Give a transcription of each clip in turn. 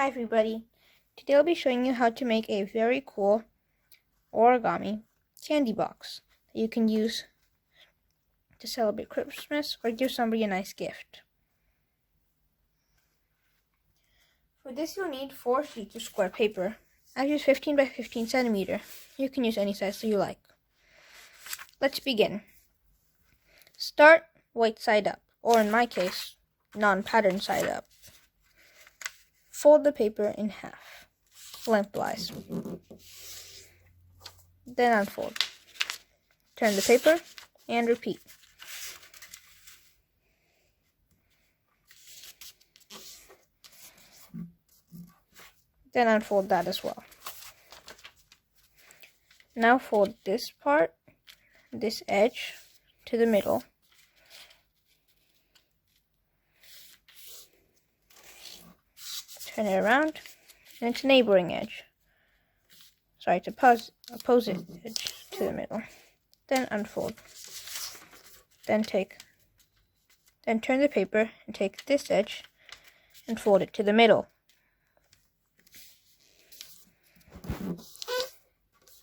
Hi everybody, today I'll be showing you how to make a very cool origami candy box that you can use to celebrate Christmas or give somebody a nice gift. For this you'll need 4 sheets of square paper. I've used 15 by 15 centimeter. You can use any size that you like. Let's begin. Start white side up, or in my case, non-pattern side up. Fold the paper in half, lengthwise. Then unfold. Turn the paper and repeat. Then unfold that as well. Now fold this part, this edge, to the middle. Turn it around, and its neighboring edge. Sorry, it's opposite edge to the middle. Then unfold. Then turn the paper and take this edge and fold it to the middle.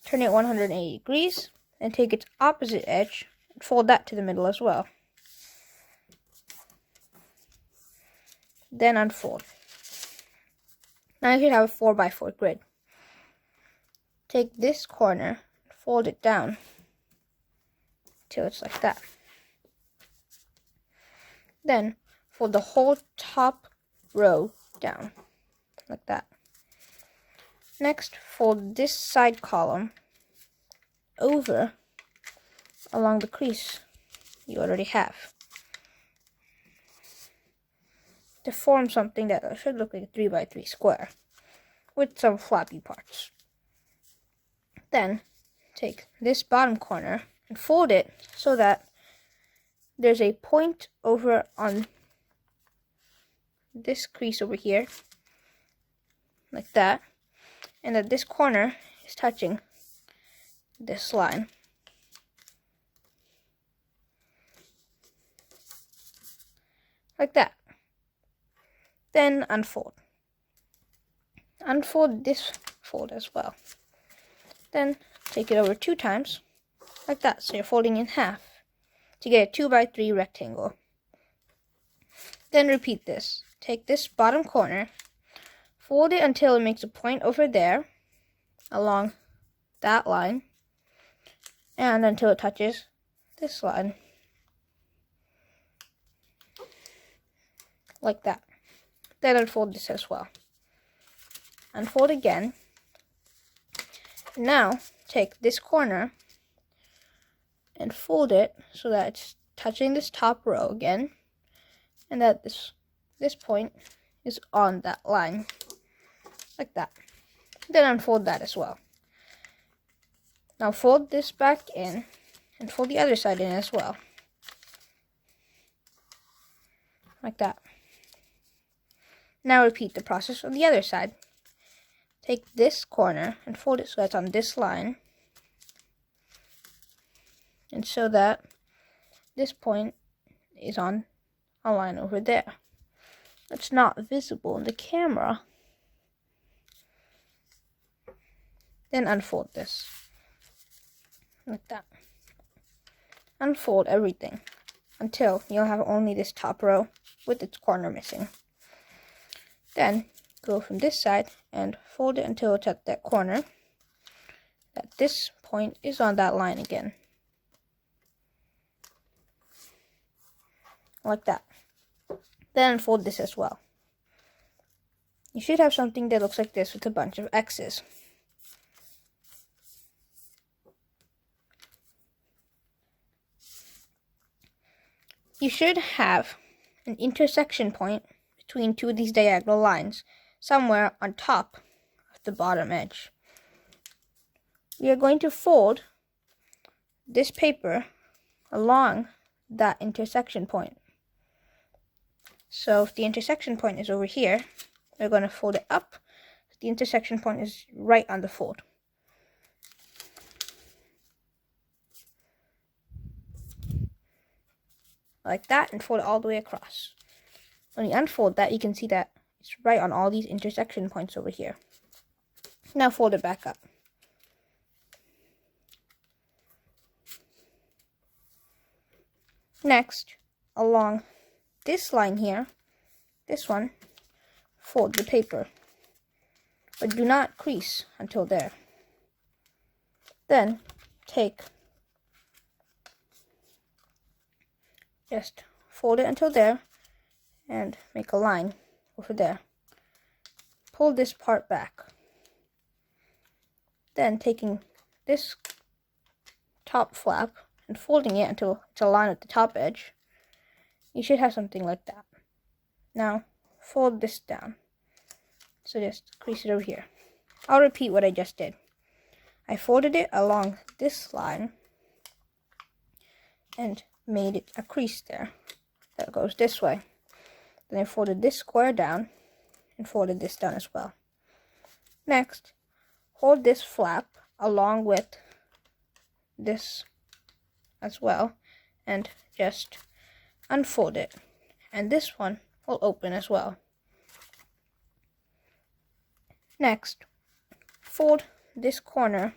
Turn it 180 degrees and take its opposite edge and fold that to the middle as well. Then unfold. Now you should have a 4x4 grid. Take this corner and fold it down till it's like that. Then fold the whole top row down like that. Next, fold this side column over along the crease you already have to form something that should look like a 3x3 square with some flappy parts. Then take this bottom corner and fold it so that there's a point over on this crease over here, like that, and that this corner is touching this line. Like that. Then unfold. Unfold this fold as well. Then take it over 2 times, like that, so you're folding in half to get a 2x3 rectangle. Then repeat this. Take this bottom corner, fold it until it makes a point over there, along that line, and until it touches this line. Like that. Then unfold this as well. Unfold again. Now take this corner and fold it so that it's touching this top row again, and that this point is on that line, like that. Then unfold that as well. Now fold this back in and fold the other side in as well, like that. Now repeat the process on the other side. Take this corner and fold it so that's on this line, and so that this point is on a line over there. It's not visible in the camera. Then unfold this, like that. Unfold everything until you'll have only this top row with its corner missing. Then go from this side and fold it until it's at that corner, that this point is on that line again, like that. Then unfold this as well. You should have something that looks like this with a bunch of X's. You should have an intersection point between 2 of these diagonal lines, somewhere on top of the bottom edge. We are going to fold this paper along that intersection point. So if the intersection point is over here, we're going to fold it up. The intersection point is right on the fold. Like that, and fold it all the way across. When you unfold that, you can see that It's right on all these intersection points over here. Now fold it back up. Next, along this line here, this one, fold the paper, but do not crease until there. Then just fold it until there and make a line over there. Pull this part back. Then taking this top flap and folding it until it's aligned with the top edge, you should have something like that. Now fold this down. So just crease it over here. I'll repeat what I just did. I folded it along this line and made it a crease there that goes this way. Then I folded this square down and folded this down as well. Next, hold this flap along with this as well and just unfold it, and this one will open as well. Next, fold this corner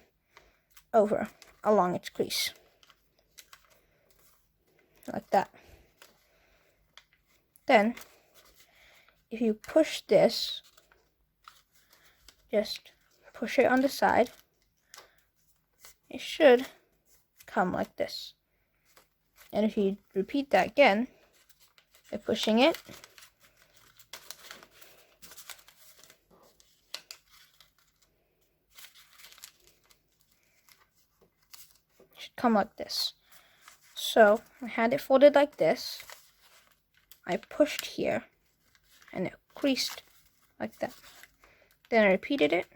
over along its crease like that. Then if you push this, just push it on the side, it should come like this. And if you repeat that again by pushing it, it should come like this. So I had it folded like this, I pushed here and it creased like that. Then I repeated it,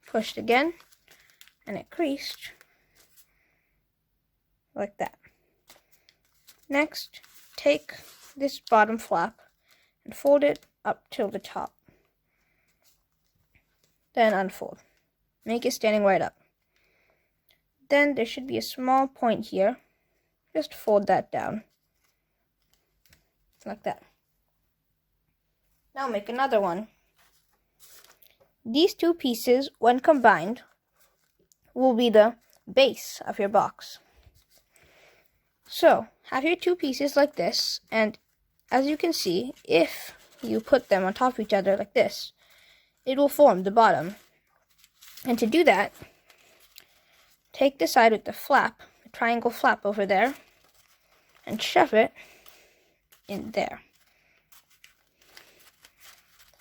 pushed again, and it creased like that. Next, take this bottom flap and fold it up till the top. Then unfold. Make it standing right up. Then there should be a small point here. Just fold that down. Like that. Now make another one. These two pieces, when combined, will be the base of your box. So, have your two pieces like this, and as you can see, if you put them on top of each other like this, it will form the bottom. And to do that, take the side with the flap, the triangle flap over there, and shove it in there.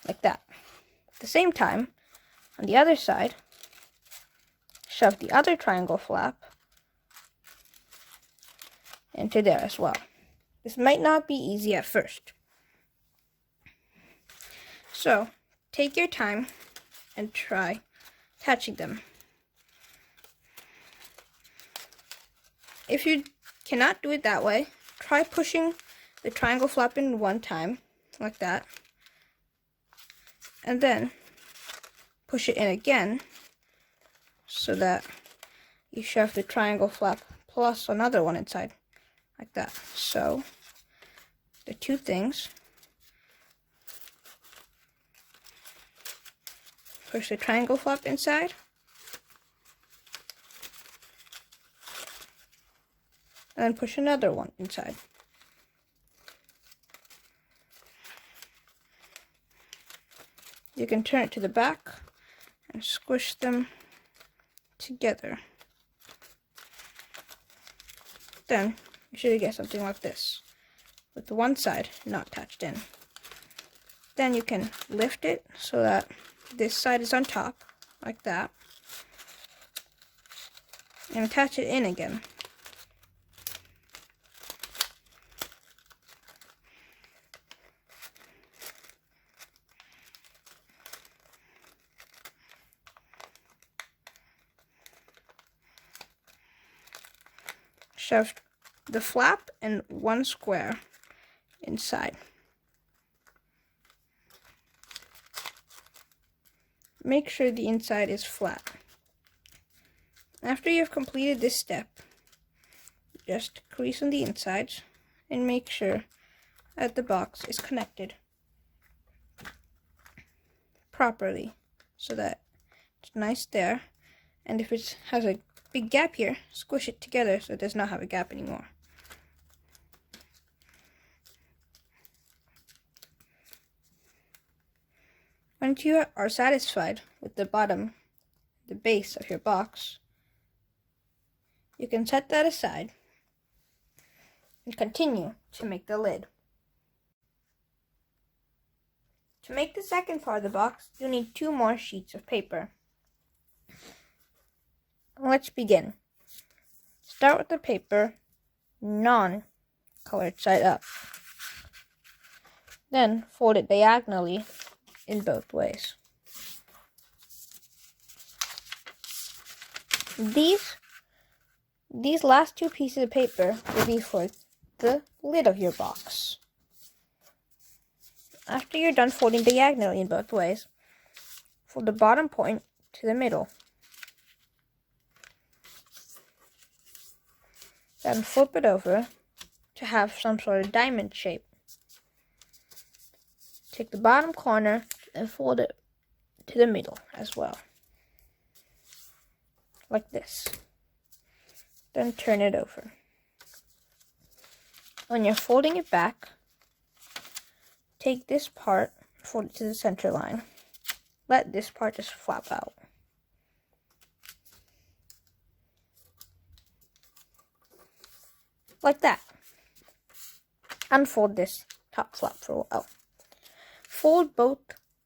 Like that. At the same time, on the other side, shove the other triangle flap into there as well. This might not be easy at first. So, take your time and try attaching them. If you cannot do it that way, try pushing the triangle flap in one time, like that, and then push it in again so that you shove the triangle flap plus another one inside, like that. So, the two things, push the triangle flap inside, and then push another one inside. You can turn it to the back and squish them together. Then you should get something like this, with the one side not attached in. Then you can lift it so that this side is on top, like that, and attach it in again. Shove the flap and one square inside. Make sure the inside is flat. After you've completed this step, just crease on the insides and make sure that the box is connected. properly so that it's nice there. And if it has a big gap here, squish it together so it does not have a gap anymore. Once you are satisfied with the bottom, the base of your box, you can set that aside and continue to make the lid. To make the second part of the box, you'll need 2 more sheets of paper. Let's begin. Start with the paper non-colored side up. Then fold it diagonally in both ways. These last 2 pieces of paper will be for the lid of your box. After you're done folding diagonally in both ways, fold the bottom point to the middle. Then flip it over to have some sort of diamond shape. Take the bottom corner and fold it to the middle as well, like this. Then turn it over. When you're folding it back, take this part, fold it to the center line. Let this part just flap out. Like that. Unfold this top flap for a while. Fold both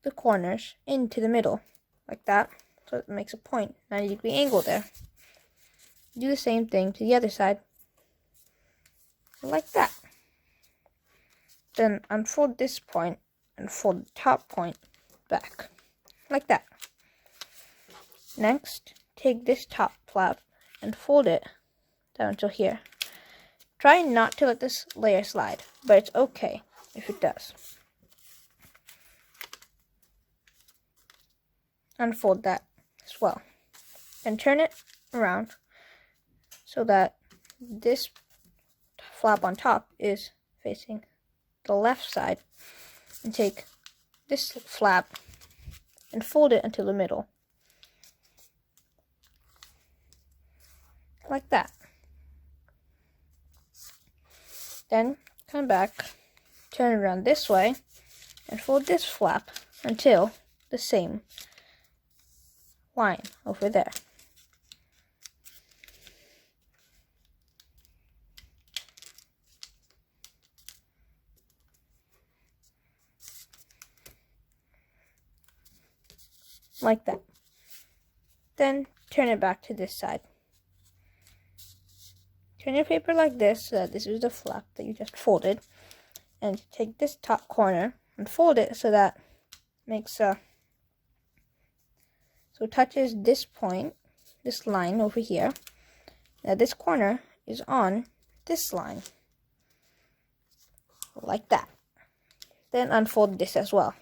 the corners into the middle, like that, so it makes a 90-degree angle there. Do the same thing to the other side, like that. Then unfold this point and fold the top point back, like that. Next, take this top flap and fold it down to here. Try not to let this layer slide, but it's okay if it does. Unfold that as well. And turn it around so that this flap on top is facing the left side. And take this flap and fold it into the middle. Like that. Then come back, turn it around this way, and fold this flap until the same line over there. Like that. Then turn it back to this side. Turn your paper like this so that this is the flap that you just folded, and take this top corner and fold it so that makes so it touches this point, this line over here. Now this corner is on this line, like that. Then unfold this as well.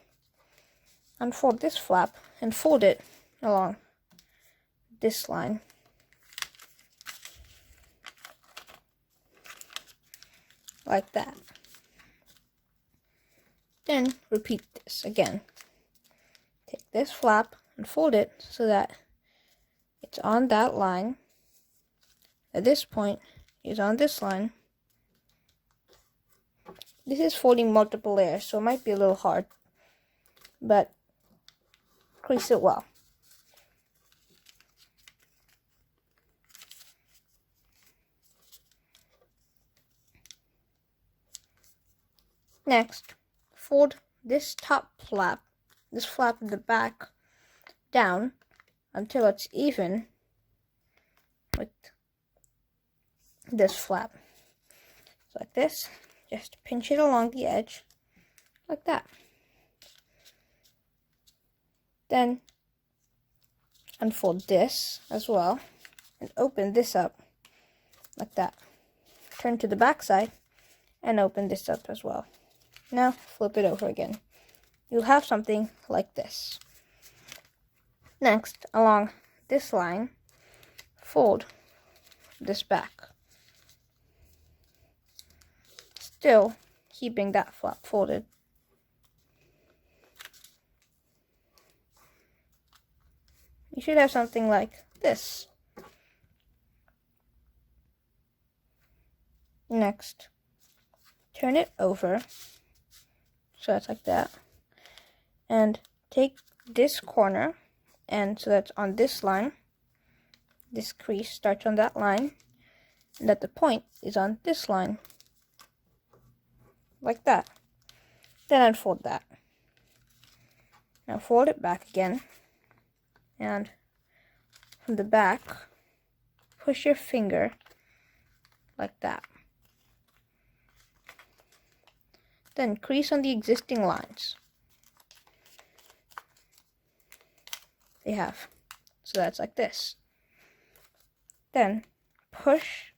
Unfold this flap and fold it along this line. Like that. Then repeat this again. Take this flap and fold it so that it's on that line. At this point is on this line. This is folding multiple layers, so it might be a little hard, but crease it well. Next, fold this top flap, this flap in the back, down until it's even with this flap. So like this, just pinch it along the edge, like that. Then unfold this as well and open this up like that. Turn to the back side and open this up as well. Now flip it over again. You'll have something like this. Next, along this line, fold this back. Still keeping that flap folded. you should have something like this. Next, turn it over, so that's like that, and take this corner, and so that's on this line, this crease starts on that line, and that the point is on this line, like that. Then unfold that. Now fold it back again, and from the back, push your finger like that. Then crease on the existing lines they have. So that's like this. Then push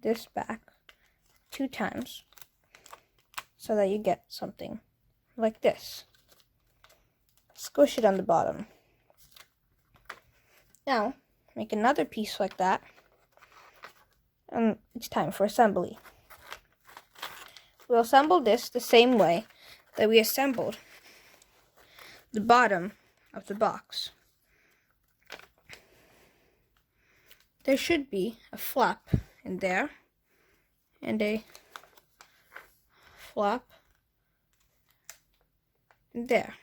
this back 2 times so that you get something like this. Squish it on the bottom. Now make another piece like that, and it's time for assembly. We'll assemble this the same way that we assembled the bottom of the box. There should be a flap in there and a flap in there.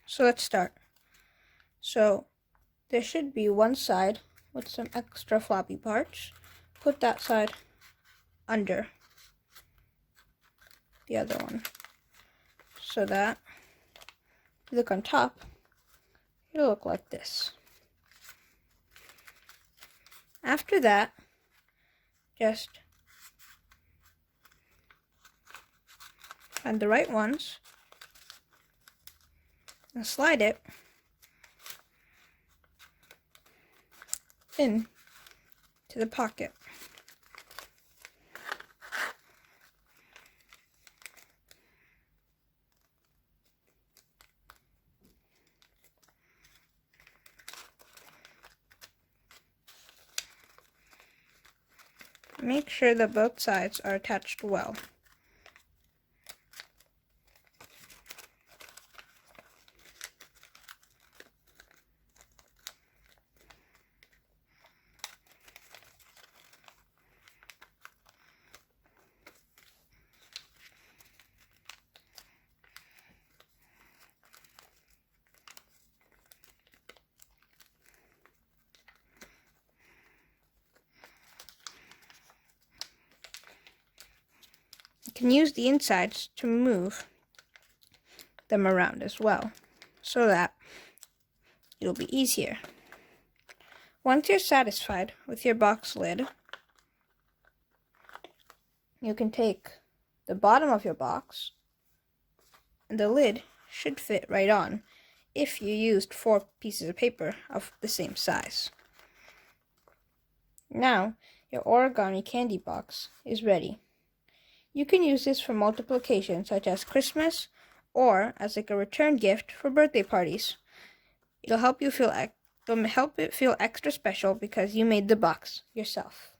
So let's start. So there should be one side with some extra floppy parts. Put that side under the other one, so that if you look on top, it'll look like this. After that, just find the right ones and slide it in to the pocket. Make sure that both sides are attached well. You can use the insides to move them around as well, so that it'll be easier. Once you're satisfied with your box lid, you can take the bottom of your box, and the lid should fit right on if you used 4 pieces of paper of the same size. Now, your origami candy box is ready. You can use this for multiple occasions, such as Christmas, or as like a return gift for birthday parties. It'll help it feel extra special because you made the box yourself.